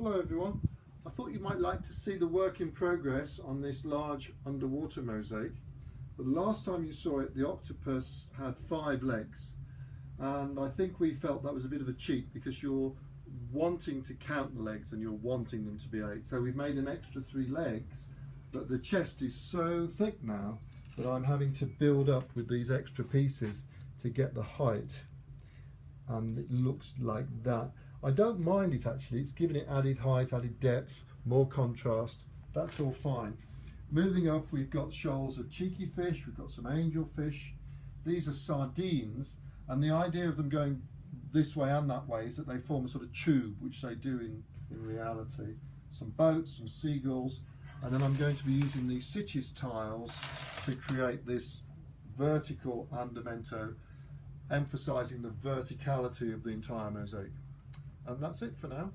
Hello everyone. I thought you might like to see the work in progress on this large underwater mosaic. The last time you saw it, the octopus had 5 legs, and I think we felt that was a bit of a cheat because you're wanting to count the legs and you're wanting them to be 8. So we've made an extra 3 legs, but the chest is so thick now that I'm having to build up with these extra pieces to get the height, and it looks like that. I don't mind it actually, it's giving it added height, added depth, more contrast, that's all fine. Moving up, we've got shoals of cheeky fish, we've got some angelfish. These are sardines, and the idea of them going this way and that way is that they form a sort of tube, which they do in reality. Some boats, some seagulls, and then I'm going to be using these stitches tiles to create this vertical andamento, emphasising the verticality of the entire mosaic. And that's it for now.